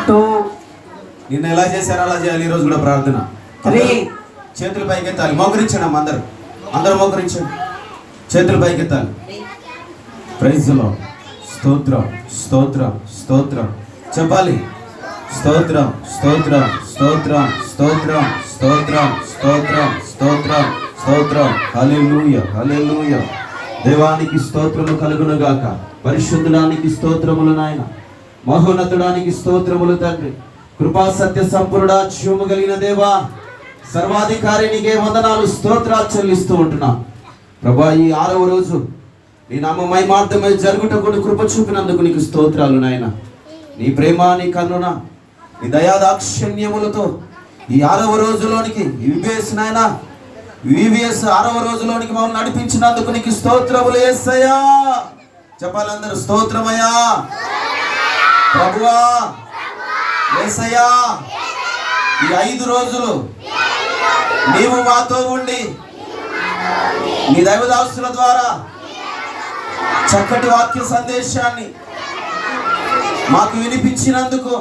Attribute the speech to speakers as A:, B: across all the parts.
A: 2
B: నిన్న ఎలా చేశారో అలా చేయాలి. ఈరోజు కూడా ప్రార్థన.
A: 3
B: చేతులు పైకెత్తాలి. మోకరించండి అమ్మ, అందరూ మోకరించండి. చేతులు పైకెత్తాలి. Praise the lord. స్తోత్రం స్తోత్రం స్తోత్రం చెప్పాలి. స్తోత్రం స్తోత్రం స్తోత్రం స్తోత్రం స్తోత్రం స్తోత్రం స్తోత్రం స్తోత్రం. హల్లెలూయా హల్లెలూయా. దేవానికి స్తోత్రము కలుగును గాక. పరిశుద్ధుడానికి స్తోత్రములు నాయన. మహోన్నతుడానికి స్తోత్రములు తండ్రి. కృపా సత్య సంపూర్ణ జీవము కలిగిన దేవా, సర్వాధికారి నీకే వందనాలు స్తోత్రాలు చెల్లిస్తూ ఉంటున్నా ప్రభా. ఈ 6వ రోజు నీ నామ మహిమార్థమై జరుగుటకు కృప చూపినందుకు నీకు స్తోత్రాలు నాయన. నీ ప్రేమ, నీ కరుణ, నీ దయాదాక్షిణ్యములతో ఈ 6వ రోజులోనికి విబిఎస్ నాయన, విబిఎస్ 6వ రోజులోనికి మమ్మల్ని నడిపించినందుకు నీకు స్తోత్రములు యేసయ్యా. చెప్పాలందరూ స్తోత్రమయ్యా ప్రభువా యేసయ్యా. ఈ 5 రోజులు నీవు మాతో ఉండి నీ దైవదాసుల ద్వారా చక్కటి వాక్య సందేశాన్ని మాకు వినిపించినందుకు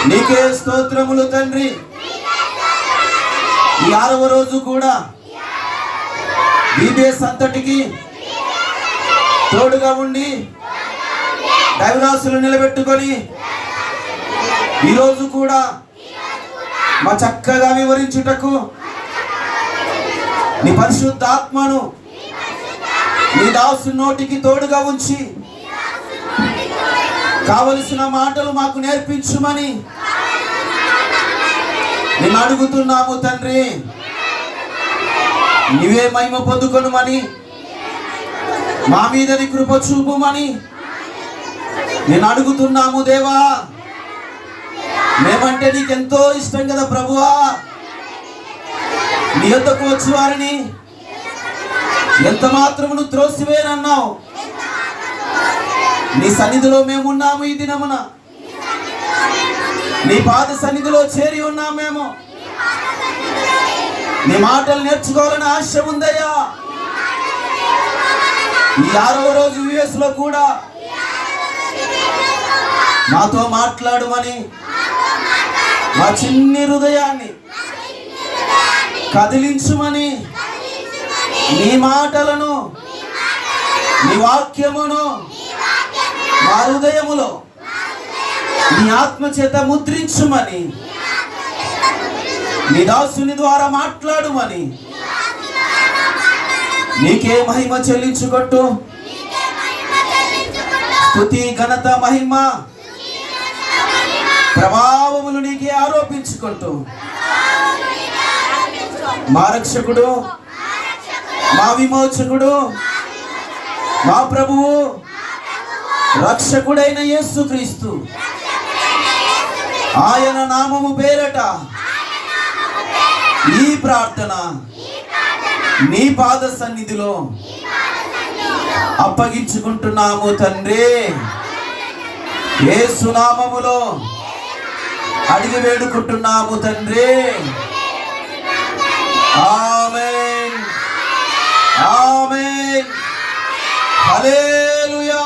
B: నీకే స్తోత్రములు తండ్రి. ఈ 6వ రోజు కూడా విబిఎస్ అంతటికి తోడుగా ఉండి దైవదాసులు నిలబెట్టుకొని ఈరోజు కూడా మా చక్కగా వివరించుటకు నీ పరిశుద్ధాత్మను నీ దాసు నోటికి తోడుగా ఉంచి కావలసిన మాటలు మాకు నేర్పించుమని నేను అడుగుతున్నాము తండ్రి. నీవే మహిమ పొందుకొనుమని, మా మీద నీ కృప చూపుమని నేను అడుగుతున్నాము దేవా. మేమంటే నీకెంతో ఇష్టం కదా ప్రభువా. నీ యొద్దకు వచ్చి వారిని ఎంత మాత్రమును త్రోసివేనన్నావు. నీ సన్నిధిలో మేమున్నాము. ఈ దినమున నీ పాద సన్నిధిలో చేరి ఉన్నాము మేము. నీ మాటలు నేర్చుకోవాలని ఆశ ఉందయ్యా. ఈ 6వ రోజు యుఎస్ లో కూడా మాతో మాట్లాడమని, మా చిన్ని హృదయాన్ని కదిలించుమని, నీ మాటలను నీ వాక్యమును మా హృదయములో నీ ఆత్మ చేత ముద్రించుమని, నీ దాసుని ద్వారా మాట్లాడుమని నీకే మహిమ చెల్లించుకొట్టు. స్తుతి ఘనత మహిమ ప్రభావములు నీకే ఆరోపించుకుంటూ మా రక్షకుడు, మా విమోచకుడు, మా ప్రభువు, రక్షకుడైన యేసుక్రీస్తు ఆయన నామము పేరట ఈ ప్రార్థన నీ పాద సన్నిధిలో అప్పగించుకుంటున్నాము తండ్రి. యేసు నామములో అడిగి వేడుకుంటున్నాము తండ్రి. ఆమేన్ ఆమేన్. హల్లెలూయా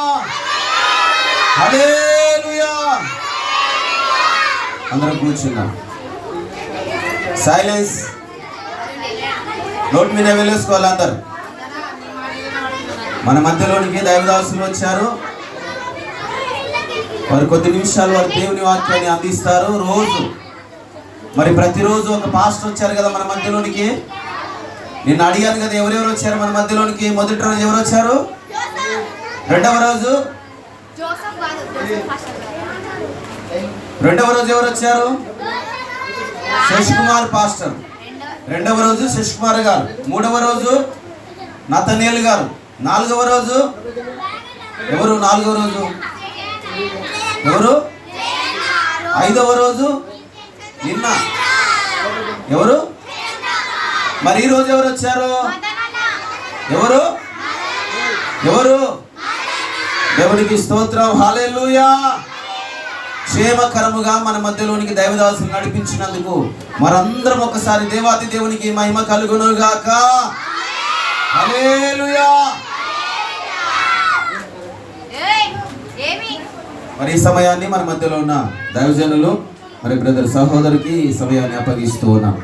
B: హల్లెలూయా. అందరం కూర్చున్నాం. సైలెన్స్. నోట్ మీద వెళ్ళేసుకోవాలి అందరు. మన మధ్యలోనికి దైవదాసులు వచ్చారు. వారు కొద్ది నిమిషాలు వారు దేవుని వాక్యాన్ని అందిస్తారు. రోజు మరి ప్రతిరోజు ఒక పాస్టర్ వచ్చారు కదా మన మధ్యలోనికి. నిన్న అడిగాను కదా ఎవరెవరు వచ్చారు మన మధ్యలోనికి. మొదటి రోజు ఎవరు వచ్చారు? రెండవ రోజు ఎవరు వచ్చారు? శశికుమార్ పాస్టర్. రెండవ రోజు శశికుమార్ గారు. మూడవ రోజు నతనేల్ గారు. 4వ రోజు ఎవరు? 4వ రోజు ఎవరు? 5వ రోజు నిన్న ఎవరు? మరి ఈ రోజు ఎవరు వచ్చారు? ఎవరు? ఎవరు? దేవునికి స్తోత్రం. హల్లెలూయా. క్షేమకరముగా మన మధ్యలోనికి దైవదాసులు నడిపించినందుకు మనందరం ఒకసారి దేవాతి దేవునికి మహిమ కలుగును గాక. హల్లెలూయా. మరి ఈ సమయాన్ని మన మధ్యలో ఉన్న దైవజనులు మరి బ్రదర్ సహోదరికి ఈ సమయాన్ని అప్పగిస్తూ ఉన్నాం.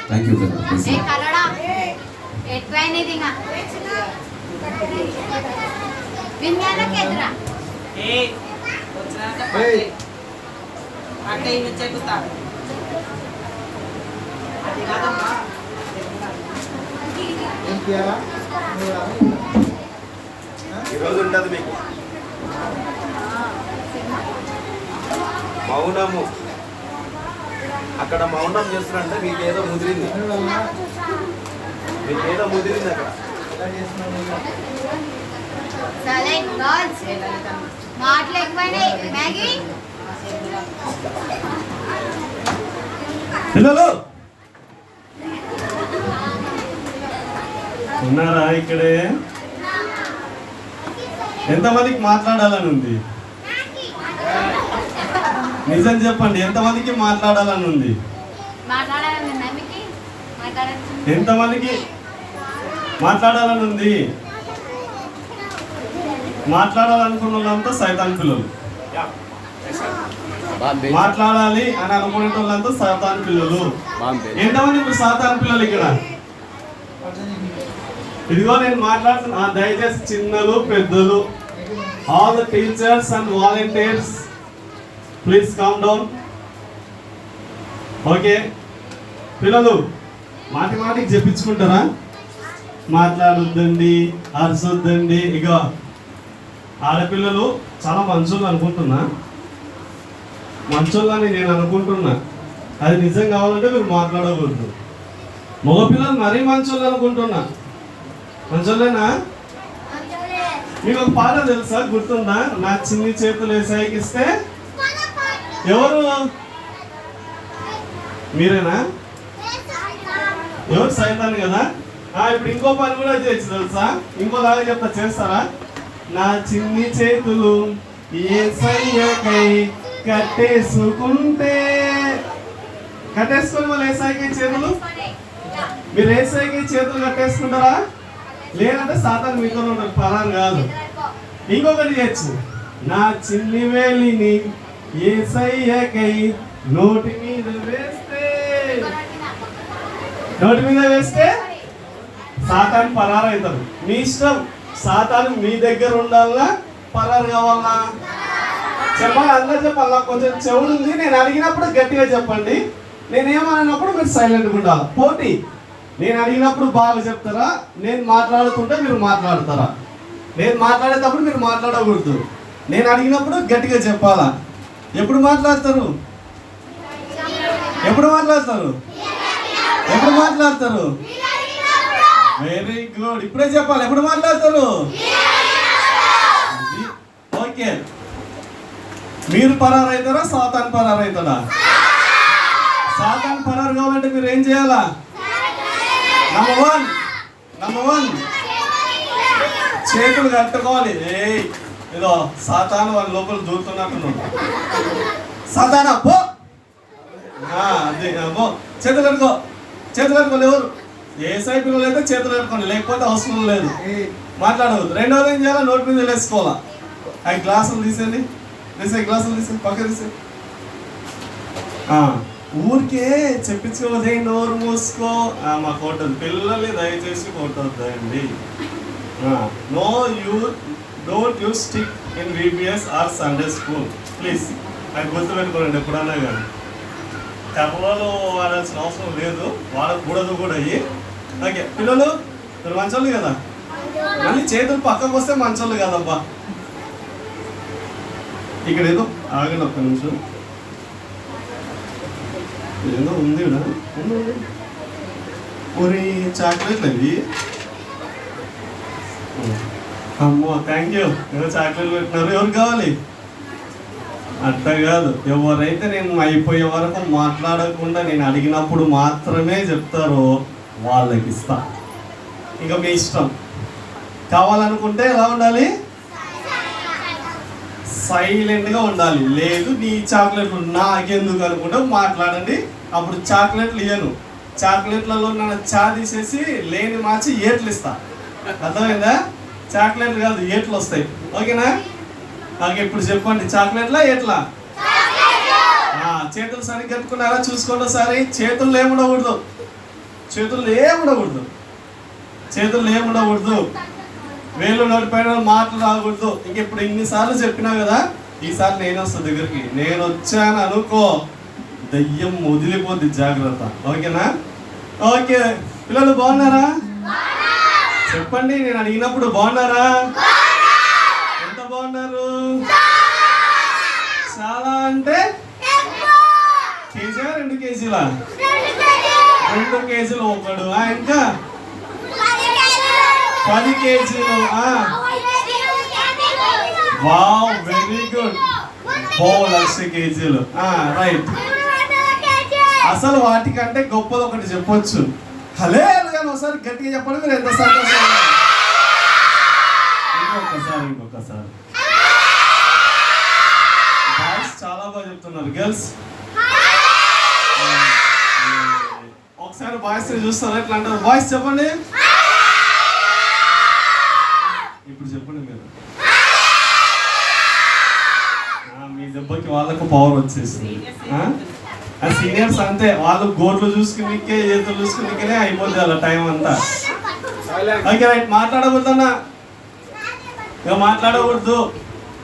B: Thank you brother. ఈరోజు ఉంటుంది మీకు మౌనము. అక్కడ మౌనం చేస్తున్నారంటే మీకేదో ముదిరింది, మీకేదో ముదిరింది అక్కడ. పిల్లలు ఉన్నారా ఇక్కడే? ఎంతమందికి మాట్లాడాలని ఉంది? నిజం చెప్పండి, ఎంతమందికి మాట్లాడాలని ఉంది? ఎంతమందికి మాట్లాడాలని ఉంది? మాట్లాడాలనుకున్న వాళ్ళంతా సైతాన్ పిల్లలు. మాట్లాడాలి అని అనుకునే వాళ్ళంతా సాతాన్ పిల్లలు. ఎంతమంది ఇప్పుడు సాతాన్ పిల్లలు ఇక్కడ? ఇదిగో నేను మాట్లాడుతున్నా, దయచేసి చిన్నలు పెద్దలు, all the teachers and volunteers please come down. Okay పిల్లలు, మాటి మాటికి చెప్పించుకుంటారా? మాట్లాడొద్దండి, అరసొద్దండి. ఇక ఆడపిల్లలు చాలా మంచోళ్ళు అనుకుంటున్నా, మంచోళ్ళని నేను అనుకుంటున్నా. అది నిజం కావాలంటే మీరు మాట్లాడకూడదు. మగపిల్లలు మరీ మంచోళ్ళు అనుకుంటున్నా. మంచోళ్ళేనా? మీకు ఒక పాట తెలుసా, గుర్తుందా? నా చిన్ని చేతులు ఏసాయికి ఇస్తే ఎవరు? మీరేనా? ఎవరు? సైతాన్ కదా. ఇప్పుడు ఇంకో పని కూడా చేయొచ్చు తెలుసా? ఇంకోలాగా చెప్తా, చేస్తారా? నా చిన్ని చేతులు యేసయ్యకై కట్టేసుకుంటే, కట్టేసుకొని మళ్ళీ ఏసైకి చేతులు, మీరు ఏసైకి చేతులు కట్టేసుకుంటారా? లేదంటే సాతాను మీతో ఉంటారు, పరాన్ కాదు. ఇంకొకటి చేయొచ్చు, నా చిన్ని వేలిని యేసయ్యకై నోటి మీద వేస్తే, నోటి మీద వేస్తే సాతాను పరారు అవుతారు. మీ ఇష్టం, సాతాను మీ దగ్గర ఉండాలా పరారు కావాలా? చెప్పాలి, అందరూ చెప్పాలా. కొంచెం చెవుడు ఉంది, నేను అడిగినప్పుడు గట్టిగా చెప్పండి, నేనేమన్నప్పుడు మీరు సైలెంట్గా ఉండాలి. పోటీ, నేను అడిగినప్పుడు బాగా చెప్తారా, నేను మాట్లాడుతుంటే మీరు మాట్లాడతారా? నేను మాట్లాడేటప్పుడు మీరు మాట్లాడకూడదు. నేను అడిగినప్పుడు గట్టిగా చెప్పాలా. ఎప్పుడు మాట్లాడతారు? ఎప్పుడు మాట్లాడతారు? ఎప్పుడు మాట్లాడతారు? వెరీ గుడ్, ఇప్పుడే చెప్పాలి. ఎప్పుడు మాట్లాడతారు? ఓకే, మీరు పరారు అవుతారా, సాతాన్ పరారు అవుతాడా? సాతాన్ పరారు కావాలంటే మీరు ఏం చేయాలా? నంబర్ వన్ చేతులు కట్టుకోవాలి. ఏదో సాతాను వాళ్ళ లోపల దూరుతున్నట్టున్నాడు. సాతానా పో, అదే పో, చేతులు కట్టుకో. చేతులు కట్టుకోవాలి. ఎవరు? ఏసై పిల్లలు అయితే చేతులు కట్టుకోండి, లేకపోతే అవసరం లేదు, మాట్లాడవద్దు. రెండోది ఏం చేయాలి? నోటి మీద వేసుకోవాలా. అవి గ్లాసులు తీసేయండి, గ్లాసులు తీసే పక్క తీసే. ఊరికే చెప్పించుకోవద్దే, నోరు మూసుకో. మా కొట్టదు, పిల్లల్ని దయచేసి కొట్టొద్దండి. No you don't use stick in VBS or Sunday school please. అది గుర్తుపెట్టుకోండి ఎప్పుడన్నా కానీ. కర్రలో వాడాల్సిన అవసరం లేదు, వాడకూడదు కూడా అయ్యి. ఓకే పిల్లలు, మీరు మంచోళ్ళు కదా, మళ్ళీ చేతులు పక్కకు వస్తే మంచోళ్ళు కదబ్బా. ఇక్కడ ఏదో ఆగండి ఒక్క నిమిషం, ఏదో ఉంది ఊరి చాక్లెట్లు అవి. అమ్మో థ్యాంక్ యూ, ఏదో చాక్లెట్లు పెట్టినారు. ఎవరు కావాలి? అట్ట కాదు, ఎవరైతే నేను అయిపోయే వరకు మాట్లాడకుండా నేను అడిగినప్పుడు మాత్రమే చెప్తారో వాళ్ళకి ఇస్తా. ఇక మీ ఇష్టం. కావాలనుకుంటే ఎలా ఉండాలి? సైలెంట్గా ఉండాలి. లేదు నీ చాక్లెట్లు నాకెందుకు అనుకుంటే మాట్లాడండి, అప్పుడు చాక్లెట్లు ఇయ్యను. చాక్లెట్లలో నన్ను చా తీసేసి లేని మార్చి ఏట్లు ఇస్తా. అర్థమైందా? చాక్లెట్లు కాదు, ఏట్లు వస్తాయి. ఓకేనా?
A: ఓకే, ఇప్పుడు చెప్పండి, చాక్లెట్లా ఎట్లా? చేతులు సరిగ్గా కట్టుకున్నారా? చూసుకోండి ఒకసారి. చేతులు ఏముండకూడదు, చేతులు ఏముండకూడదు, చేతులు ఏముండకూడదు. వేలు నడిపోయిన మాటలు రాకూడదు. ఇంక ఇప్పుడు ఇన్నిసార్లు చెప్పినా కదా, ఈసారి నేను వస్తాను దగ్గరికి. నేను వచ్చాను అనుకో, దయ్యం వదిలిపోద్ది, జాగ్రత్త. ఓకేనా? ఓకే, పిల్లలు బాగున్నారా? చెప్పండి, నేను అడిగినప్పుడు బాగున్నారా? ఎంత బాగున్నారు? చాలా అంటే కేజీలా 2 కేజీలా? 2 కేజీలు ఒకడు. ఇంకా 10 కేజీలు. Wow, very good. 1,00,000 కేజీలు. రైట్. అసలు వాటికంటే గొప్పది ఒకటి చెప్పొచ్చు. హలే కానీ ఒకసారి గట్టిగా చెప్పండి, మీరు ఎంత సంతోషం. ఇంకొకసారి బాయ్స్ చాలా బాగా చెప్తున్నారు. గర్ల్స్ ఒకసారి బాయ్స్ చూస్తారా ఎట్లా అంటారు? బాయ్స్ చెప్పండి. ఇప్పుడు చెప్పండి మీరు. మీ దెబ్బకి వాళ్ళకు పవర్ వచ్చేసింది. సీనియర్స్ అంతే, వాళ్ళు గోర్లు చూసుకునికే చేతులు చూసుకునికే అయిపోద్ది వాళ్ళ టైం అంతా. ఓకే రైట్, మాట్లాడకూడదన్నా, ఇక మాట్లాడకూడదు.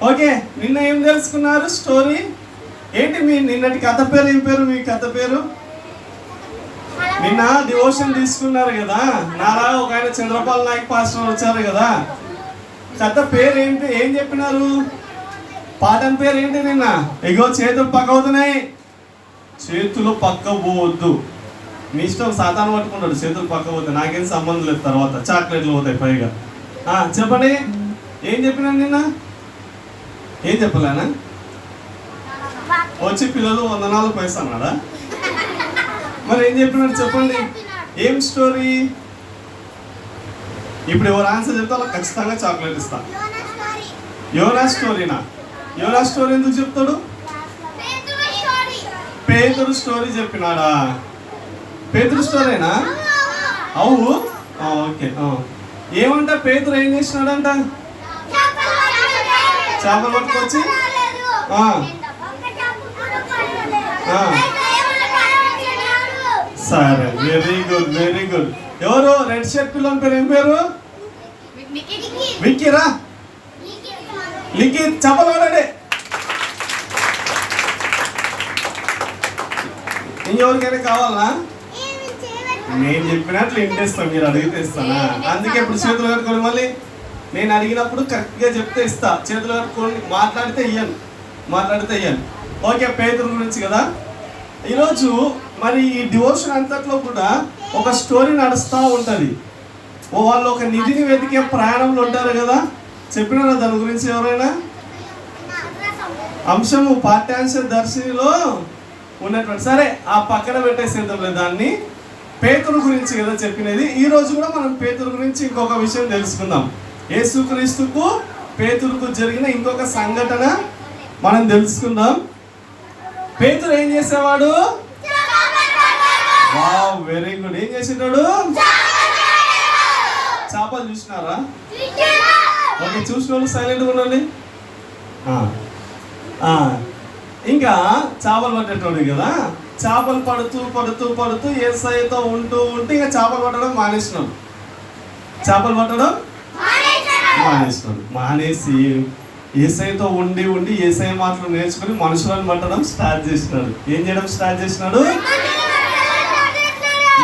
A: ఓకే, నిన్న ఏం తెలుసుకున్నారు? స్టోరీ ఏంటి? మీ నిన్నటి కథ పేరు ఏం పేరు? మీ కథ పేరు? నిన్న డివోషన్ తీసుకున్నారు కదా, నాలా ఒక ఆయన చంద్రపాల్ నాయక్ పాస్టర్ వచ్చారు కదా. కథ పేరు ఏంటి? ఏం చెప్పినారు? పాఠం పేరు ఏంటి నిన్న? ఇగో చేతులు పక్క అవుతున్నాయి, చేతులు పక్క పోవద్దు. మీ ఇష్టం, సాతాను పట్టుకుంటాడు, చేతులు పక్క పోతాయి, నాకేం సంబంధం లేదు. తర్వాత చాక్లెట్లు పోతాయి పైగా. చెప్పండి, ఏం చెప్పినాను నిన్న? ఏం చెప్పలేనా? వచ్చి పిల్లలు వందనాలు పైసన్నాడా? మరి ఏం చెప్పినాడు చెప్పండి, ఏం స్టోరీ? ఇప్పుడు ఎవరు ఆన్సర్ చెప్తే వాళ్ళకి ఖచ్చితంగా చాక్లెట్ ఇస్తా. యోనా స్టోరీనా? యోనా స్టోరీ ఎందుకు చెప్తాడు? పేతురు స్టోరీ చెప్పినాడా? పేతురు స్టోరీనా? అవు ఓకే. ఏమంట పేతురు ఏం చేసినాడంట? చేపలు పట్టుకొచ్చి సరే, వెరీ గుడ్, వెరీ గుడ్. ఎవరు? రెడ్ షర్ట్ పిల్లల పేరు ఏం పేరు? విక్కీరా? లికి, చేపలు పడండి. ఇంకెవరికైనా కావాలా? నేను చెప్పినట్లు ఇంటేస్తాను, మీరు అడిగితే ఇస్తానా? అందుకే ఇప్పుడు చేతులు కట్టుకోండి. మళ్ళీ నేను అడిగినప్పుడు కరెక్ట్గా చెప్తే ఇస్తా. చేతులు కట్టుకోండి, మాట్లాడితే ఇయ్యను. ఓకే, పేతురు గురించి కదా ఈరోజు. మరి ఈ డివోషన్ అంతట్లో కూడా ఒక స్టోరీ నడుస్తూ ఉంటుంది. వాళ్ళు ఒక నిధిని వెతికే ప్రయాణంలో ఉంటారు కదా. చెప్పినారా దాని గురించి ఎవరైనా? అంశము పాఠ్యాంశ దర్శినిలో ఉన్నటువంటి. సరే, ఆ పక్కన పెట్టేసేద్దాం లేదు దాన్ని. పేతురు గురించి కదా చెప్పినది. ఈ రోజు కూడా మనం పేతురు గురించి ఇంకొక విషయం తెలుసుకుందాం. యేసుక్రీస్తుకు పేతురుకు జరిగిన ఇంకొక సంఘటన మనం తెలుసుకుందాం. పేతురు ఏం చేసేవాడు? Wow, very good. ఏం చేసేటాడు? చేపలు చూసినారా? ఓకే, చూసిన వాళ్ళు సైలెంట్గా ఉండండి. ఇంకా చేపలు పట్టేటోడు కదా. చేపలు పడుతూ యేసయ్యతో ఉంటూ ఇంకా చేపలు పట్టడం మానేసినాడు. మానేసి యేసయ్యతో ఉండి యేసయ్య మాటలు నేర్చుకుని మనుషులను పట్టడం స్టార్ట్ చేసినాడు. ఏం చేయడం స్టార్ట్ చేసినాడు?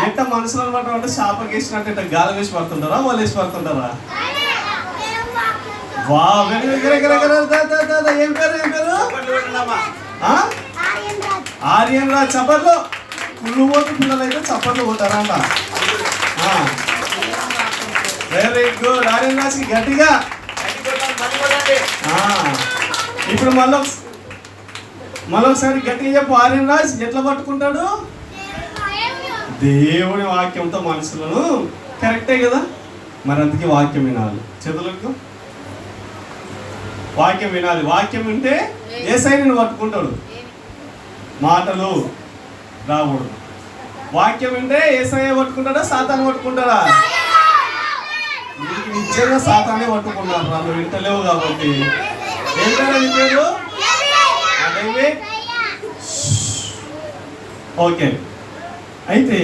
A: ఎట్ట మనుషులను పట్టడం అంటే చేపకి వేసినట్టు ఇట్లా గాలి వేసి పడుతుంటారా, వాళ్ళు వేసి పడుతుంటారా? వా, ఏం పేరు? ఆర్యన్ రాజ్. చప్పట్లు. కుళ్ళుపోతు పిల్లలు అయితే చప్పట్లు కొట్టారంట. Very good. ఆర్యన్ రాజ్ కి గట్టిగా. ఇప్పుడు మళ్ళొకసారి గట్టిగా చెప్పు. ఆర్యన్ రాజ్ ఎట్లా పట్టుకుంటాడు? దేవుడి వాక్యంతో మనుషులను. కరెక్టే కదా. మరి అందుకే వాక్యం వినాలి. చేతులకు వాక్యం వినాలి. వాక్యం వింటే యేసయ్యను పట్టుకుంటాడు, మాటలు రాకూడదు. వాక్యం వింటే యేసయ్య పట్టుకుంటాడా, సాతాను పట్టుకుంటాడా? నీకు నిజంగా సాతానే పట్టుకున్నారు, వాళ్ళు వింటలేవు కాబట్టి. ఏం పేరండి పేరు? ఓకే. అయితే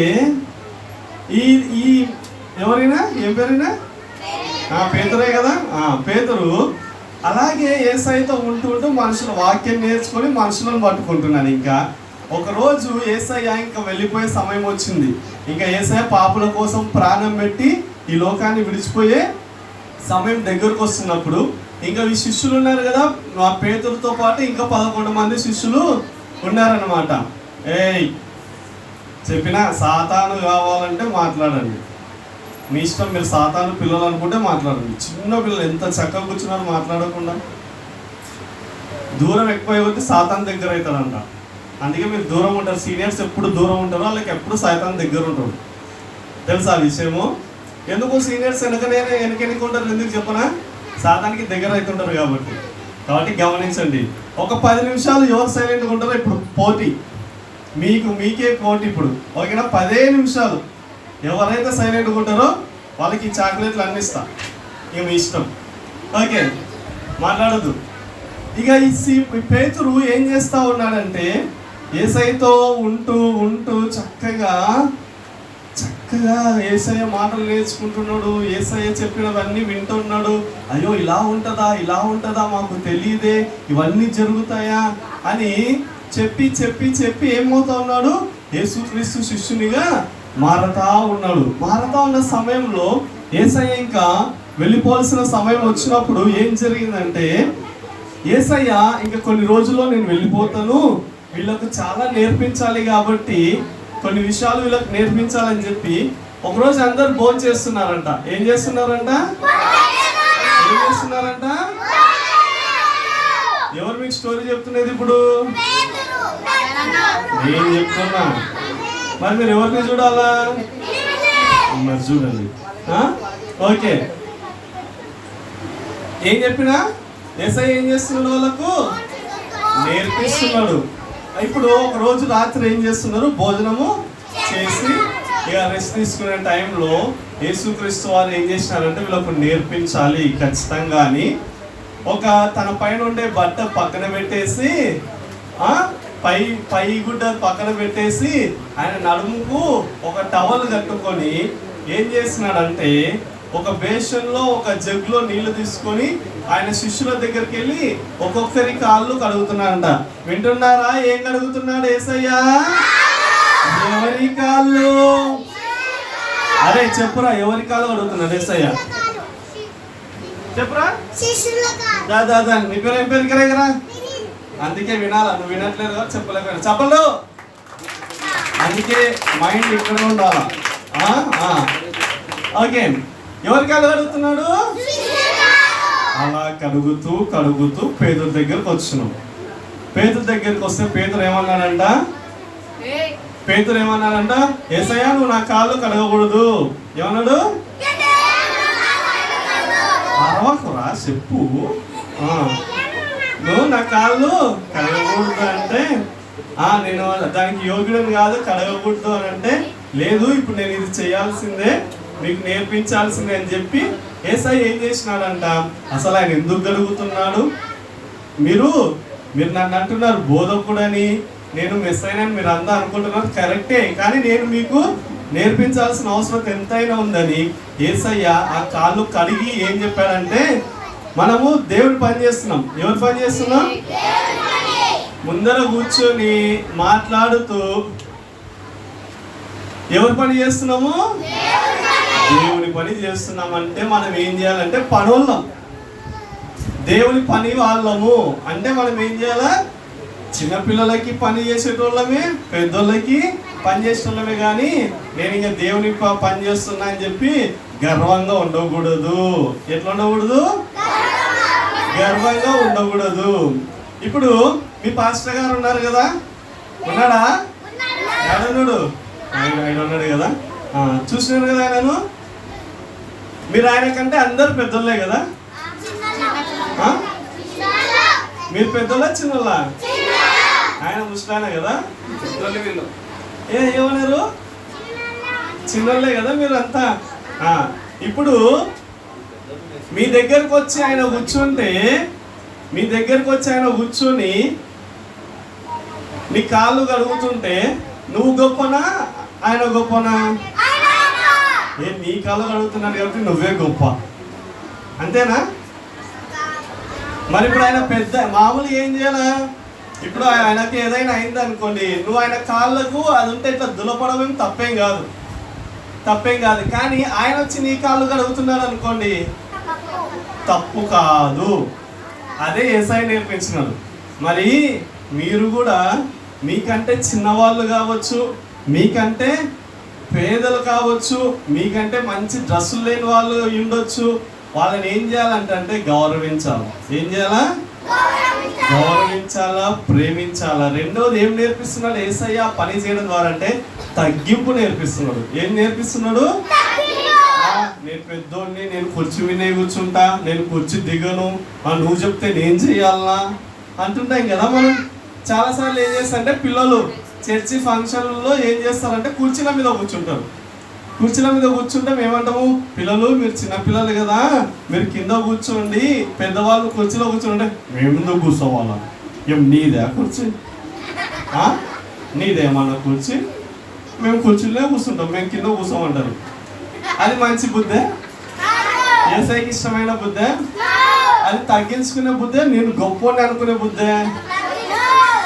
A: ఈ ఈ ఎవరైనా ఏం పేరైనా పేతురే కదా. పేతురు అలాగే యేసయ్యతో ఉంటూ మనుషుల వాక్యం నేర్చుకొని మనుషులను పట్టుకుంటున్నాను. ఇంకా ఒకరోజు యేసయ్య ఇంకా వెళ్ళిపోయే సమయం వచ్చింది. ఇంకా యేసయ్య పాపుల కోసం ప్రాణం పెట్టి ఈ లోకాన్ని విడిచిపోయే సమయం దగ్గరకు వస్తున్నప్పుడు ఇంకా ఈ శిష్యులు ఉన్నారు కదా, మా పేతురుతో పాటు ఇంకా 11 మంది శిష్యులు ఉన్నారన్నమాట. చెప్పినా సాతాను కావాలంటే మాట్లాడండి, మీ ఇష్టం. మీరు సాతాను పిల్లలు అనుకుంటే మాట్లాడండి. చిన్న పిల్లలు ఎంత చక్కగా కూర్చున్నారు మాట్లాడకుండా. దూరం ఎక్కువైపోతే సాతాను దగ్గర అవుతారంట. అందుకే మీరు దూరం ఉంటారు. సీనియర్స్ ఎప్పుడు దూరం ఉంటారో వాళ్ళకి ఎప్పుడు సాతాను దగ్గర ఉంటారు. తెలుసా ఆ విషయము? ఎందుకు సీనియర్స్ వెనకెనుకుంటారు? ఎందుకు చెప్పనా? సాతానికి దగ్గర అవుతుంటారు కాబట్టి గమనించండి. ఒక 10 నిమిషాలు ఎవరు సైలెంట్గా ఉంటారో ఇప్పుడు పోటీ, మీకే పోటీ ఇప్పుడు. ఓకేనా? 10 నిమిషాలు ఎవరైతే సైలెంట్గా ఉంటారో వాళ్ళకి చాక్లెట్లు అందిస్తా. ఇక మీ ఇష్టం. ఓకే, మాట్లాడద్దు. ఇక ఈ పేతురు ఏం చేస్తూ ఉన్నాడంటే యేసయ్యతో ఉంటూ చక్కగా యేసయ్య మాటలు నేర్చుకుంటున్నాడు. యేసయ్య చెప్పినవన్నీ వింటున్నాడు. అయ్యో ఇలా ఉంటుందా మాకు తెలియదే, ఇవన్నీ జరుగుతాయా అని చెప్పి ఏమవుతా ఉన్నాడు? యేసుక్రీస్తు శిష్యునిగా మారతా ఉన్నాడు. మారతా ఉన్న సమయంలో యేసయ్య ఇంకా వెళ్ళిపోవాల్సిన సమయం వచ్చినప్పుడు ఏం జరిగిందంటే, యేసయ్య ఇంకా కొన్ని రోజుల్లో నేను వెళ్ళిపోతాను, వీళ్ళకు చాలా నేర్పించాలి కాబట్టి కొన్ని విషయాలు వీళ్ళకి నేర్పించాలని చెప్పి ఒకరోజు అందరు భోజనం చేస్తున్నారంట. ఏం చేస్తున్నారంట? ఎవరు మీకు స్టోరీ చెప్తున్నది ఇప్పుడు? నేను చెప్తున్నా. మరి మీరు ఎవరిని చూడాలా? మరి చూడండి. ఓకే, ఏం చెప్పినా యేసయ్య ఏం చేస్తున్నాడు? వాళ్ళకు నేర్పిస్తున్నాడు. ఇప్పుడు ఒక రోజు రాత్రి ఏం చేస్తున్నారు? భోజనము చేసి ఇక రెస్ట్ తీసుకునే టైంలో యేసుక్రీస్తు వారు ఏం చేసినారంటే వీళ్ళకు నేర్పించాలి ఖచ్చితంగా అని తన పైన ఉండే బట్ట పక్కన పెట్టేసి పై గుడ్డ పక్కన పెట్టేసి ఆయన నడుముకు ఒక టవల్ కట్టుకొని ఏం చేస్తున్నాడంటే ఒక బేషన్లో ఒక జగ్లో నీళ్లు తీసుకొని ఆయన శిష్యుల దగ్గరికి వెళ్ళి ఒక్కొక్కరి కాళ్ళు కడుగుతున్నాడంట. వింటున్నారా? ఏం కడుగుతున్నాడు యేసయ్య? ఎవరి కాళ్ళు? అరే చెప్పురా, ఎవరి కాళ్ళు కడుగుతున్నాడు యేసయ్య? చెప్పురా. దాదా మీ పేరు ఏం పేరు? కరెగరా. అందుకే వినాలా, నువ్వు వినట్లేదు కదా, చెప్పలేకపోయినా చెప్పలు. అందుకే మైండ్ ఇక్కడ ఉండాలా. ఓకే, ఎవరి కాళ్ళు కడుగుతున్నాడు? అలా కడుగుతూ పేతురు దగ్గరకు వచ్చినాం. పేతురు దగ్గరికి వస్తే పేతురు ఏమన్నాడంట? యేసయ్య నువ్వు నా కాళ్ళు కడగకూడదు. ఏమన్నాడు? అరవకురా, చెప్పు. నువ్వు నా కాళ్ళు కడగకూడదు అంటే నేను దానికి యోగ్యుడని కాదు, కడగకూడదు అని అంటే లేదు, ఇప్పుడు నేను ఇది చేయాల్సిందే, మీకు నేర్పించాల్సిందే అని చెప్పి యేసయ్య ఏం చేసినాడంట? అసలు ఆయన ఎందుకు కడుగుతున్నాడు? మీరు నన్ను అంటున్నారు బోధకుడని, నేను మిస్ అయినాను మీరు అంతా అనుకుంటున్నారు, కరెక్టే. కానీ నేను మీకు నేర్పించాల్సిన అవసరం ఎంతైనా ఉందని యేసయ్య ఆ కాళ్ళు కడిగి ఏం చెప్పాడంటే, మనము దేవుడి పని చేస్తున్నాం. ఎవరి పని చేస్తున్నాం? ముందర కూర్చొని మాట్లాడుతూ ఎవరి పని చేస్తున్నాము? దేవుని పని చేస్తున్నామంటే మనం ఏం చేయాలంటే పనోళ్ళం. దేవుని పని వాళ్ళము అంటే మనం ఏం చేయాలా? చిన్నపిల్లలకి పని చేసేటోళ్ళమే, పెద్దోళ్ళకి పని చేసేటోళ్ళమే. కానీ నేను ఇంకా దేవుని పని చేస్తున్నా అని చెప్పి గర్వంగా ఉండకూడదు. ఎట్లా ఉండకూడదు? గర్వంగా ఉండకూడదు. ఇప్పుడు మీ పాస్టర్ గారు ఉన్నారు కదా, ఉన్నాడా? ఉన్నాడు. ఆయన ఉన్నాడు కదా, చూసినారు కదా ఆయనను. మీరు ఆయన కంటే అందరు పెద్దోళ్ళే కదా. మీరు పెద్దోళ్ళ చిన్నోళ్ళ? ఆయన ముసలాయన కదా. వీళ్ళు ఏమన్నారు? చిన్నోళ్ళే కదా మీరు అంతా. ఇప్పుడు మీ దగ్గరకు వచ్చి ఆయన కూర్చుంటే మీ దగ్గరకు వచ్చి ఆయన కూర్చొని నీ కాళ్ళు కడుగుతుంటే నువ్వు గొప్పనా ఆయన గొప్పనా? నీ కాళ్ళు కడుగుతున్నాడు కాబట్టి నువ్వే గొప్ప, అంతేనా? మరి ఇప్పుడు ఆయన పెద్ద మామూలుగా ఏం చేయాలా? ఇప్పుడు ఆయనకి ఏదైనా అయింది అనుకోండి, నువ్వు ఆయన కాళ్ళకు అది ఉంటే ఇట్లా దులపడం తప్పేం కాదు. కానీ ఆయన వచ్చి నీ కాళ్ళు కడుగుతున్నాడు అనుకోండి, తప్పు కాదు. అదే యేసయ్య నేర్పించినాడు. మరి మీరు కూడా మీకంటే చిన్నవాళ్ళు కావచ్చు, మీకంటే పేదలు కావచ్చు, మీకంటే మంచి డ్రెస్సులు లేని వాళ్ళు ఉండొచ్చు, వాళ్ళని ఏం చేయాలంటే గౌరవించాలి. ఏం చేయాలా? గౌరవించాలా, ప్రేమించాలా. రెండోది ఏం నేర్పిస్తున్నాడు యేసయ్య పని చేయడం ద్వారా అంటే తగ్గింపు నేర్పిస్తున్నాడు. ఏం నేర్పిస్తున్నాడు? నేను పెద్దోడిని, నేను కుర్చీ వినే కూర్చుంటా, నేను కుర్చీ దిగను, నువ్వు చెప్తే నేను చెయ్యాలనా అంటుంటాం కదా. మనం చాలాసార్లు ఏం చేస్తారంటే పిల్లలు చర్చి ఫంక్షన్లలో ఏం చేస్తారంటే కుర్చీల మీద కూర్చుంటారు. కుర్చీల మీద కూర్చుంటే ఏమంటాము, పిల్లలు మీరు చిన్నపిల్లలు కదా, మీరు కింద కూర్చోండి, పెద్దవాళ్ళు కుర్చీలో కూర్చోండి. మేము ఎందుకు కూర్చోవాలా? ఏం నీదే కుర్చీ? నీదేమన్నా కుర్చీ? మేము కుర్చీలో కూర్చుంటాం, మేము కింద కూర్చోమంటారు. అది మంచి బుద్ధే? యేసయ్యకి ఇష్టమైన బుద్ధే? అది తగ్గించుకునే బుద్ధే? నేను గొప్పని అనుకునే బుద్ధే?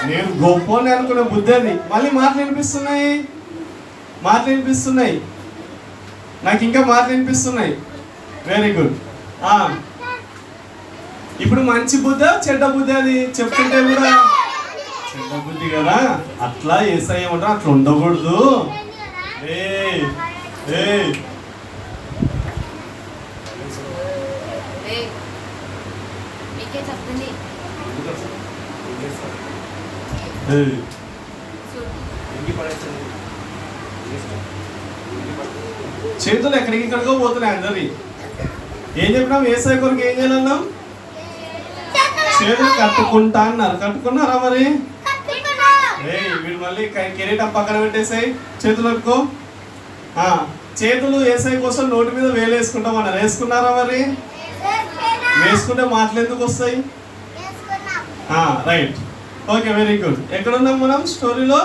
A: నేను గొప్పని అనుకునే బుద్ధి అది. మళ్ళీ మాటలు వినిపిస్తున్నాయి, నాకు ఇంకా మాటలు వినిపిస్తున్నాయి. Very good. ఇప్పుడు మంచి బుద్ధి చెడ్డ బుద్ధి? అది చెప్తుంటే కూడా చెడ్డ బుద్ధి కదా. అట్లా యేసయ్య ఏమంటారు, అట్లా ఉండకూడదు. చేతులు ఎక్కడికో పోతున్నాయి అందరి. ఏం చెప్పినాం? యేసయ్య కొరకు ఏం చేయాలన్నాం? చేతులు కట్టుకుంటా అన్నారు. కట్టుకున్నారా? మరి వీడు మళ్ళీ కిరీటం పక్కన పెట్టేసాయి, చేతులు కట్టుకో. చేతులు యేసయ్య కోసం నోటి మీద వేలు వేసుకుంటాం అన్నారు. వేసుకున్నారా? మరి వేసుకుంటే మాటలు ఎందుకు వస్తాయి? Right, okay, very good. ఎక్కడున్నాం మనం స్టోరీలో?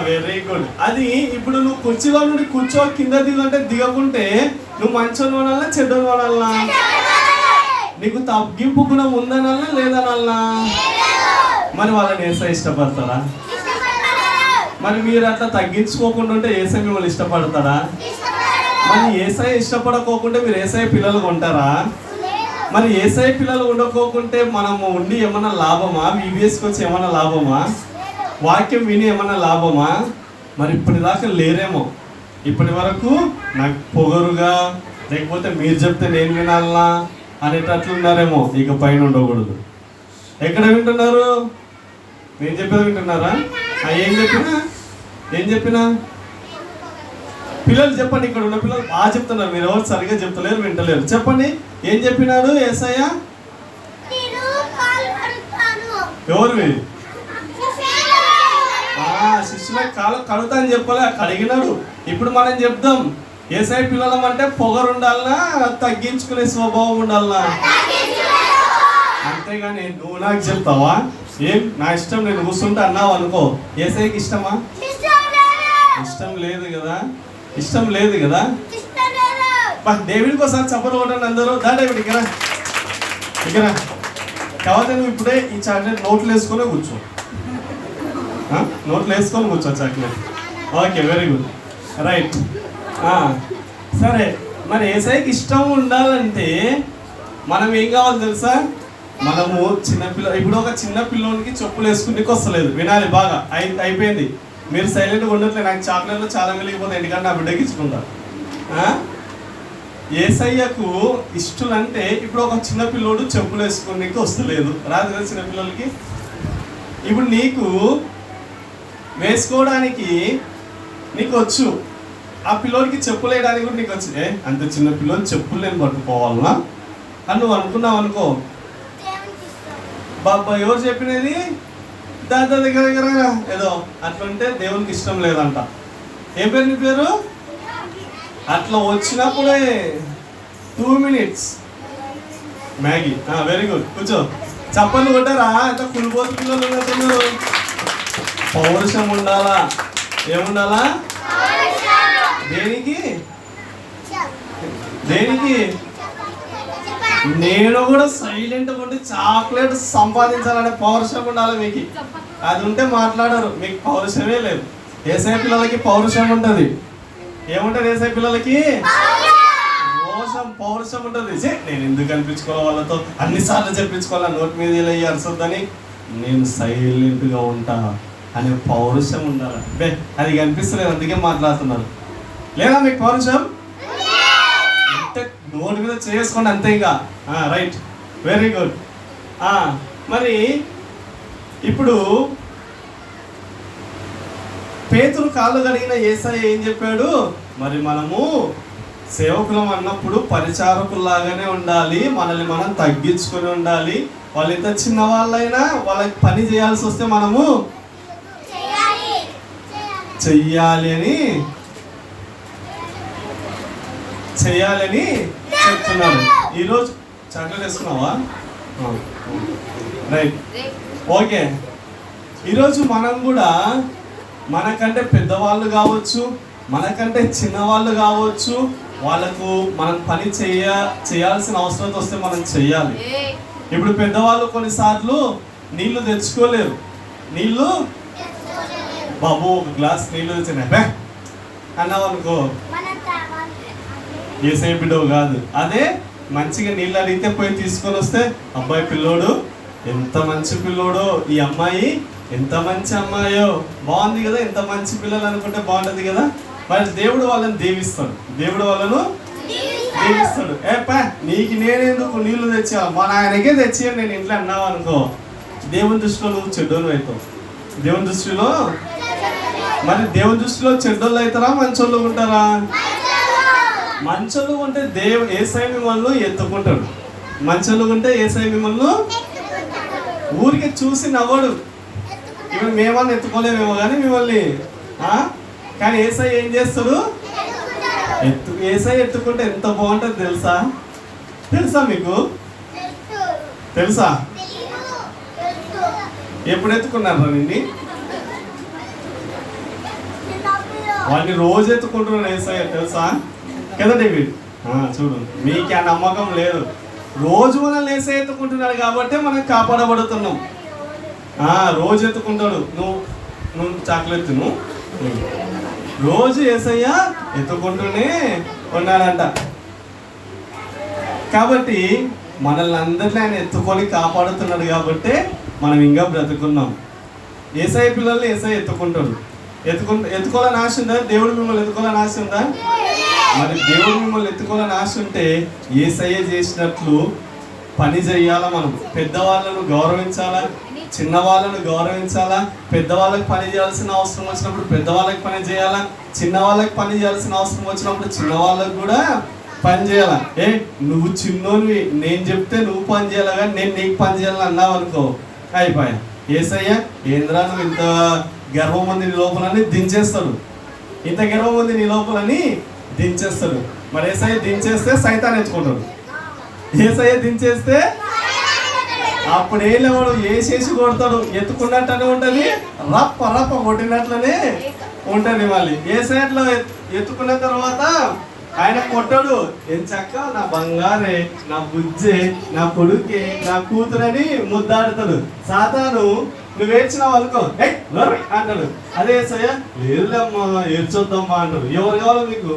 A: Very good. అది ఇప్పుడు నువ్వు కుర్చీలో నుండి కూర్చో కింద దిగంటే దిగకుంటే నువ్వు మంచోని వనాలనా చెడ్డోని వనాలనా? నీకు తగ్గింపు గుణం ఉందనాలనా లేదనాలనా? మరి వాళ్ళని యేసయ్య ఇష్టపడతారా? మరి మీరు అట్లా తగ్గించుకోకుండా ఉంటే యేసయ్య మిమ్మల్ని ఇష్టపడతారా? మరి యేసయ్య ఇష్టపడకోకుంటే మీరు యేసయ్య పిల్లలు కొంటారా? మరి యేసయ్య పిల్లలు ఉండకోకుంటే మనము ఉండి ఏమన్నా లాభమా? VBSకి వచ్చి ఏమన్నా లాభమా? వాక్యం విని ఏమన్నా లాభమా? మరి ఇప్పటిదాకా లేరేమో. ఇప్పటి వరకు నాకు పొగరుగా, లేకపోతే మీరు చెప్తే నేను వినాలనా అనేటట్లున్నారేమో. ఇక పైన ఉండకూడదు. ఎక్కడ వింటున్నారు? నేను చెప్పేది వింటున్నారా? ఏం చెప్పినా పిల్లలు చెప్పండి. ఇక్కడ ఉన్న పిల్లలు బాగా చెప్తున్నారు, మీరు ఎవరు సరిగ్గా చెప్తలేరు, వింటలేరు. చెప్పండి, ఏం చెప్పినాడు యేసయ్య? ఎవరివి? శిష్యులకు కాలు కడుగుతా అని చెప్పలే, కడిగినాడు. ఇప్పుడు మనం చెప్దాం, యేసయ్య పిల్లలం అంటే పొగరు ఉండాలనా, తగ్గించుకునే స్వభావం ఉండాలనా? అంతేగాని నువ్వు నాకు చెప్తావా? ఏం నా ఇష్టం నేను కూర్చుంటా అన్నావు అనుకో, యేసయ్యకి ఇష్టమా? ఇష్టం లేదు కదా. డేవిడ్కి ఒకసారి చప్పట్లు కొట్టండి అందరూ. డేవిడ్ ఇక్కడ కాబట్టి నువ్వు ఇప్పుడే ఈ చాక్లెట్ నోట్లు వేసుకొని కూర్చో. Chocolate. Okay, very good, right. సరే, మరి యేసయ్యకి ఇష్టం ఉండాలంటే మనం ఏం కావాలి తెలుసా? మనము ఇప్పుడు ఒక చిన్న పిల్లోనికి చెప్పులు వేసుకునేకి వస్తలేదు. వినాలి బాగా, అయిపోయింది. మీరు సైలెంట్గా ఉండట్లేదు. నాకు చాక్లెట్లు చాలా మిగిలిపోతాయి, ఎందుకంటే నా బిడ్డకి ఇచ్చుకుంటా. యేసయ్యకు ఇష్టలంటే ఇప్పుడు ఒక చిన్న పిల్లోడు చెప్పులు వేసుకునేకి వస్తలేదు, రాదు కదా చిన్నపిల్లలకి. ఇప్పుడు నీకు వేసుకోవడానికి నీకు వచ్చు, ఆ పిల్లోడికి చెప్పులు వేయడానికి కూడా నీకు వచ్చు. అంత చిన్న పిల్లలు చెప్పులు నేను పట్టుకోవాలనా అని నువ్వు అనుకున్నావు అనుకో, బాబా ఎవరు చెప్పినది? దాదా దగ్గర ఏదో అట్లుంటే దేవునికి ఇష్టం లేదంట. ఏం పేరు నీ పేరు? అట్లా వచ్చినప్పుడే 2 minutes మ్యాగీ. వెరీ గుడ్, కూర్చో. చప్పట్లు కొట్టారా? ఎంత కులిపోతు పిల్లలు ఉన్నట్టున్నారు. పౌరుషం ఉండాలా? ఏముండాలా? దేనికి దేనికి? నేను కూడా సైలెంట్గా ఉండి చాక్లెట్ సంపాదించాలనే పౌరుషం ఉండాలి మీకు. అది ఉంటే మాట్లాడరు, మీకు పౌరుషమే లేదు. ఏసై పిల్లలకి పౌరుషం ఉంటుంది. ఏముంటుంది ఏసై పిల్లలకి? పౌరుషం ఉంటుంది. నేను ఎందుకు కనిపించుకోవాలి వాళ్ళతో, అన్నిసార్లు చెప్పించుకోవాలా, నోటి మీద ఇలా అరసొద్దని, నేను సైలెంట్గా ఉంటా అనే పౌరుషం ఉండాలి. బే అది కనిపిస్తలేదు, అందుకే మాట్లాడుతున్నారు. లేదా మీకు పౌరుషం? అంటే నోటి మీద చేసుకోండి అంతే. ఇంకా రైట్, వెరీ గుడ్. మరి ఇప్పుడు పేతురు కాళ్ళు కడిగిన యేసయ్య ఏం చెప్పాడు? మరి మనము సేవకులం అన్నప్పుడు పరిచారకుల్లాగానే ఉండాలి, మనల్ని మనం తగ్గించుకొని ఉండాలి. వాళ్ళు ఎంత చిన్న వాళ్ళైనా వాళ్ళకి పని చేయాల్సి వస్తే మనము చెయ్యాలి అని చెప్తున్నారు. ఈరోజు చాక్లెట్ వేసుకున్నావా? Right, okay. ఈరోజు మనం కూడా మనకంటే పెద్దవాళ్ళు కావచ్చు, మనకంటే చిన్నవాళ్ళు కావచ్చు, వాళ్ళకు మనం పని చేయాల్సిన అవసరం వస్తే మనం చెయ్యాలి. ఇప్పుడు పెద్దవాళ్ళు కొన్నిసార్లు నీళ్లు తెచ్చుకోలేరు. నీళ్లు బాబు ఒక గ్లాస్ నీళ్లు తెచ్చినా అన్నావు అనుకో, ఏసై బిడ్డవు కాదు. అదే మంచిగా నీళ్ళు అడిగితే పోయి తీసుకొని వస్తే, అబ్బాయి పిల్లోడు ఎంత మంచి పిల్లోడో, ఈ అమ్మాయి ఎంత మంచి అమ్మాయో, బాగుంది కదా, ఎంత మంచి పిల్లలు అనుకుంటే బాగుంటుంది కదా. మరి దేవుడు వాళ్ళని దీవిస్తాడు, దేవుడు వాళ్ళను దీవిస్తాడు. నీకు నేనెందుకు నీళ్లు తెచ్చా, మా నాయనకే తెచ్చాను నేను ఇంట్లో అన్నావు అనుకో, దేవుని దృష్టిలో నువ్వు చెడ్డోళ్ళు అవుతావు. దేవుని దృష్టిలో మరి దేవుని దృష్టిలో చెడ్డోళ్ళు అవుతారా, మంచోళ్ళు ఉంటారా? మంచోళ్ళు ఉంటే యేసయ్య మిమ్మల్ని ఎత్తుకుంటాడు. మంచోళ్ళు ఉంటే యేసయ్య మిమ్మల్ని ఊరికి చూసి నవ్వడు. ఇప్పుడు మేమన్నా ఎత్తుకోలేమేమో కానీ మిమ్మల్ని, కానీ యేసయ్య ఏం చేస్తాడు? యేసయ్య ఎత్తుకుంటే ఎంత బాగుంటుంది తెలుసా? తెలుసా మీకు? తెలుసా? ఎప్పుడు ఎత్తుకున్నారా నిన్ను? వాడిని రోజు ఎత్తుకుంటున్నాడు యేసయ్య, తెలుసా కదా డేవిడ్? చూడు, మీకు ఆ నమ్మకం లేదు. రోజు మనల్ని యేసయ్య ఎత్తుకుంటున్నాడు కాబట్టి మనం కాపాడబడుతున్నాం. రోజు ఎత్తుకుంటాడు. నువ్వు చాక్లెట్ రోజు యేసయ్య ఎత్తుకుంటూనే ఉన్నాడంట. కాబట్టి మనల్ని అందరినీ ఆయన ఎత్తుకొని కాపాడుతున్నాడు కాబట్టి మనం ఇంకా బ్రతుకున్నాం. యేసయ్య పిల్లల్ని యేసయ్య ఎత్తుకుంటాడు. ఎత్తుకోవాలని ఆశ ఉందా? దేవుడు మిమ్మల్ని ఎత్తుకోవాలని ఆశ ఉందా? మరి దేవుడు మిమ్మల్ని ఎత్తుకోవాలని ఆశ ఉంటే యేసయ్య చేసినట్లు పని చేయాలా. మనం పెద్దవాళ్ళను గౌరవించాలా, చిన్నవాళ్ళను గౌరవించాలా. పెద్దవాళ్ళకి పని చేయాల్సిన అవసరం వచ్చినప్పుడు పెద్దవాళ్ళకి పని చేయాలా, చిన్నవాళ్ళకి పని చేయాల్సిన అవసరం వచ్చినప్పుడు చిన్నవాళ్ళకి కూడా పని చేయాలా. నువ్వు చిన్నోనివి, నేను చెప్తే నువ్వు పని చేయాలా, కానీ నేను నీకు పని చేయాలని అన్నావు అనుకో, అయిపోయా. యేసయ్య ఏంద్రా నువ్వు ఇంత గర్వం ఉంది నీ లోపలని దించేస్తాడు. ఇంత గర్వం ఉంది నీ లోపలని దించేస్తాడు. మరి యేసయ్య దించేస్తే సైతాన్ ఎత్తుకుంటాడు. యేసయ్య దించేస్తే అప్పుడు ఏం లేవాడు, వేసేసి కొడతాడు. ఎత్తుకున్నట్టనే ఉంటుంది, రప్ప రప్ప కొట్టినట్లనే ఉంటుంది. మళ్ళీ యేసయ్యలో ఎత్తుకున్న తర్వాత ఆయన కొట్టాడు. ఏం చక్క నా బంగారే, నా బుజ్జే, నా కొడుకే, నా కూతురని ముద్దాడుతాడు. సాతాను నువ్వు ఏడ్చినావు అనుకో, అంటాడు. అదే యేసయ్య లేదులేమ్మా ఏడ్చొద్దమ్మా అంటాడు. ఎవరు కావాలో మీకు?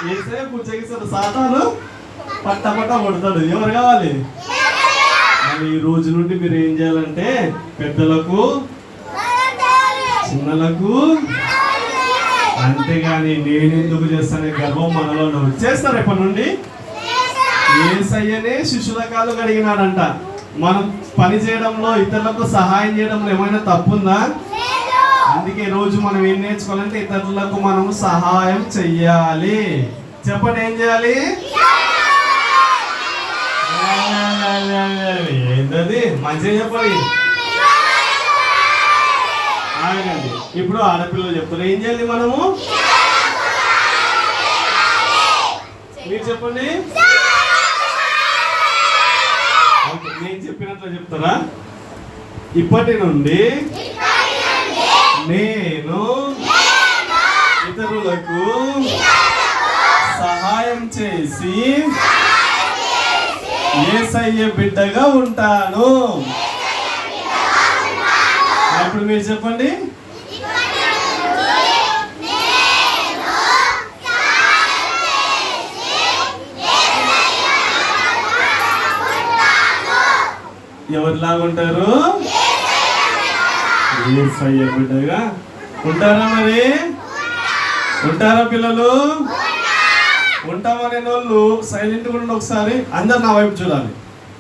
A: యేసయ్య కూర్చోగిస్తాడు, సాతాను పట్ట పట్ట కొడతాడు. ఎవరు కావాలి? మరి ఈ రోజు నుండి మీరు ఏం చేయాలంటే పెద్దలకు చిన్నలకు, అంతేగాని నేనెందుకు చేస్తానే గర్వం మనలో చేస్తారు. ఎప్పటి నుండి యేసయ్యనే శిష్యుల కాళ్ళు కడిగినాడంట. మనం పని చేయడంలో, ఇతరులకు సహాయం చేయడంలో ఏమైనా తప్పుందా? అందుకే రోజు మనం ఏం నేర్చుకోవాలంటే ఇతరులకు మనం సహాయం చెయ్యాలి. చెప్పండి, ఏం చేయాలి? ఏంటది? మంచిగా చెప్పండి. ఇప్పుడు ఆడపిల్లలు చెప్తారు ఏం చేయాలి మనము? మీరు చెప్పండి. చెప్తారా? ఇప్పటి నుండి నేను ఇతరులకు సహాయం చేసి యేసయ్య బిడ్డగా ఉంటాను. ఇప్పుడు మీరు చెప్పండి. ఎవరిలాగా ఉంటారు? యేసయ్య బిడ్డగా ఉంటారా? మరి ఉంటారా పిల్లలు? ఉంటామనే వాళ్ళు సైలెంట్గా ఉండండి. ఒకసారి అందరు నా వైపు చూడాలి.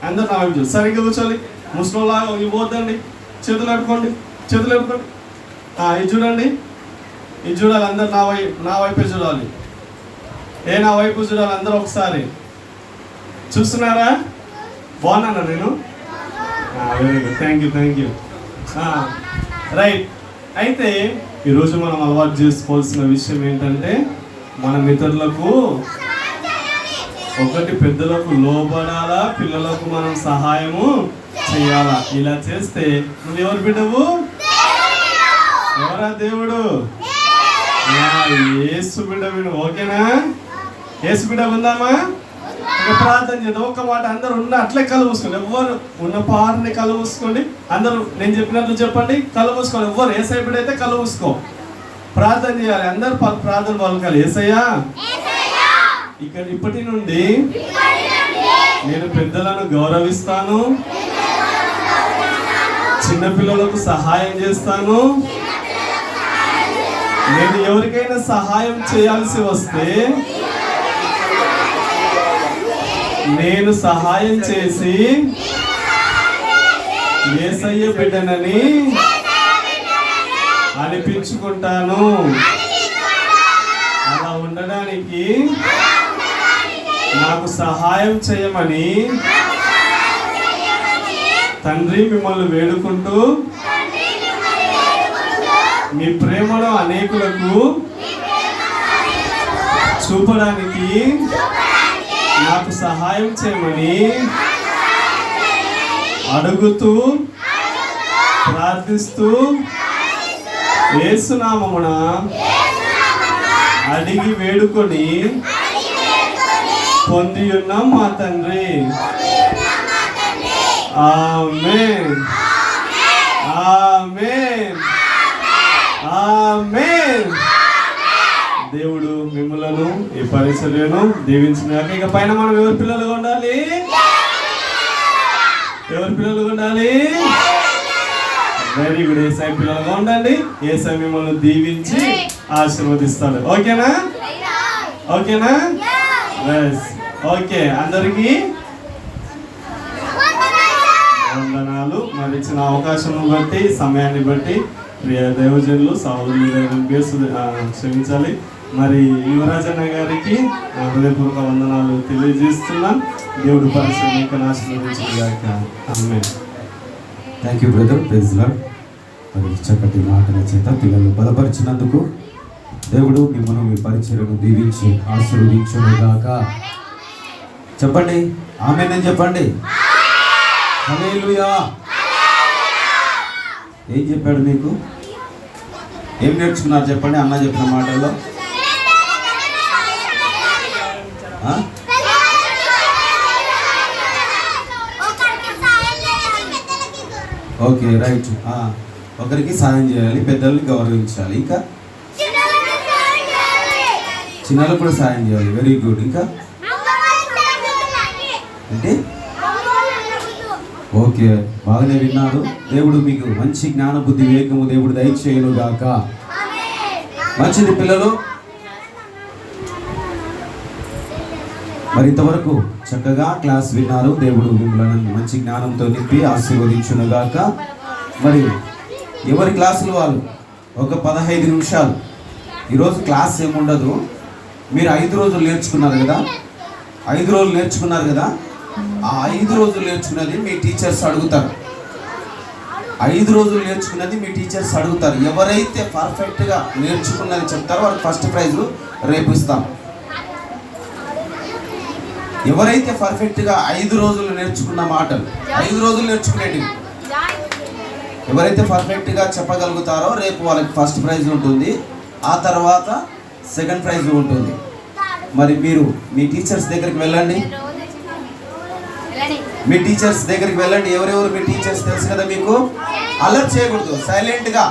A: అందరు నా వైపు చూడాలి. సరిగ్గా కూర్చోాలి. ముసలిలాగా ఇవ్వద్దండి. చేతులు కట్టుకోండి. చేతులు కట్టుకోండి. ఇది చూడండి. ఇది చూడాలి. అందరు నా వైపే చూడాలి. నా వైపు చూడాలి అందరూ ఒకసారి. చూస్తున్నారా? బాగున్నానా నేను? Very good. Thank you. Right. అయితే ఈరోజు మనం అలవాటు చేసుకోవాల్సిన విషయం ఏంటంటే, మన ఇతరులకు ఒకటి పెద్దలకు లోబడాలా, పిల్లలకు మనం సహాయము చేయాలా. ఇలా చేస్తే నువ్వు ఎవరు బిడ్డవు? ఎవరా? దేవుడు. యేసు బిడ్డ విను. ఓకేనా? యేసు బిడ్డ ఉందామా? ఒక ప్రార్థన చేద్దాం. ఒక మాట అందరూ ఉన్న అట్లే కళ్ళు మూసుకోండి. ఎవ్వరు ఉన్న పాటని కళ్ళు మూసుకోండి. అందరూ నేను చెప్పినట్లు చెప్పండి. కళ్ళు మూసుకోండి. ఎవ్వరు యేసయ్య బిడ్డ అయితే కళ్ళు మూసుకో. ప్రార్థన చేయాలి. అందరు ప్రార్థన పలకాలి. యేసయ్యా, ఇప్పటి నుండి నేను పెద్దలను గౌరవిస్తాను, చిన్నపిల్లలకు సహాయం చేస్తాను. నేను ఎవరికైనా సహాయం చేయాల్సి వస్తే నేను సహాయం చేసి యేసయ్య బిడ్డనని అనిపించుకుంటాను. అలా ఉండడానికి నాకు సహాయం చేయమని తండ్రి మిమ్మల్ని వేడుకుంటూ మీ ప్రేమను అనేకులకు చూపడానికి నాకు సహాయం చేయమని అడుగుతూ ప్రార్థిస్తూ యేసు నామమున అడిగి వేడుకొని పొంది ఉన్నాం మా తండ్రి. ఆమేన్. ఆమేన్. ఆమేన్. దేవుడు మిమ్మలను ఈ పరిచర్యను దీవించినాక ఇక పైన మనం ఎవరి పిల్లలుగా ఉండాలి? ఎవరి పిల్లలుగా ఉండాలి? Very good. యేసయ్య పిల్లలుగా ఉండండి. యేసయ్య మిమ్మల్ని దీవించి ఆశీర్వదిస్తాడు. ఓకేనా? ఓకేనా? ఓకే. అందరికీ వందనాలు. మరి ఇచ్చిన అవకాశం బట్టి, సమయాన్ని బట్టి ప్రియ దైవజనులు సహోదరులు క్షమించాలి. మరి యువరాజన్న గారికి హృదయపూర్వక వందనాలు తెలియజేస్తున్నాం. దేవుడు పరిశ్రమకు ఆశీర్వదించుగాక. Amen.
B: Thank you brother. Praise lord. మరి చక్కటి మాటల చేత పిల్లలు బలపరిచినందుకు దేవుడు మిమ్మల్ని మీ పరిచర్యను దీవించి ఆశీర్వదించుగాక. చెప్పండి ఆమేన్ అని చెప్పండి. హల్లెలూయా. ఏం చెప్పాడు మీకు? ఏం నేర్చుకున్నారు చెప్పండి అన్న చెప్పిన మాటల్లో. Okay, right. ఒకరికి సాయం చేయాలి, పెద్దల్ని గౌరవించాలి, ఇంకా చిన్నలకు కూడా సాయం చేయాలి. Very good. ఇంకా అంటే ఓకే, బాగానే విన్నారు. దేవుడు మీకు మంచి జ్ఞాన బుద్ధి వివేకము దేవుడు దయచేయును గాక. మంచిది పిల్లలు. మరి ఇంతవరకు చక్కగా క్లాస్ విన్నారు. దేవుడు మిమ్మల్ని మంచి జ్ఞానంతో నింపి ఆశీర్వదించును గాక. మరి ఎవరి క్లాసులు వాళ్ళు ఒక 15 నిమిషాలు. ఈరోజు క్లాస్ ఏముండదు. మీరు 5 రోజులు నేర్చుకున్నారు కదా, 5 రోజులు నేర్చుకున్నారు కదా, ఆ 5 రోజులు నేర్చుకున్నది మీ టీచర్స్ అడుగుతారు. 5 రోజులు నేర్చుకున్నది మీ టీచర్స్ అడుగుతారు. ఎవరైతే పర్ఫెక్ట్గా నేర్చుకున్నది చెప్తారో వాళ్ళకి ఫస్ట్ ప్రైజ్ రేపు ఇస్తాం. ఎవరైతే పర్ఫెక్ట్గా 5 రోజులు నేర్చుకున్న మాటలు 5 రోజులు నేర్చుకునేటివి ఎవరైతే పర్ఫెక్ట్గా చెప్పగలుగుతారో రేపు వాళ్ళకి ఫస్ట్ ప్రైజ్ ఉంటుంది, ఆ తర్వాత సెకండ్ ప్రైజ్ ఉంటుంది. మరి మీరు మీ టీచర్స్ దగ్గరికి వెళ్ళండి, మీ టీచర్స్ దగ్గరికి వెళ్ళండి. ఎవరెవరు మీ టీచర్స్ తెలుసు కదా మీకు. అలర్ట్ చేయకూడదు, సైలెంట్గా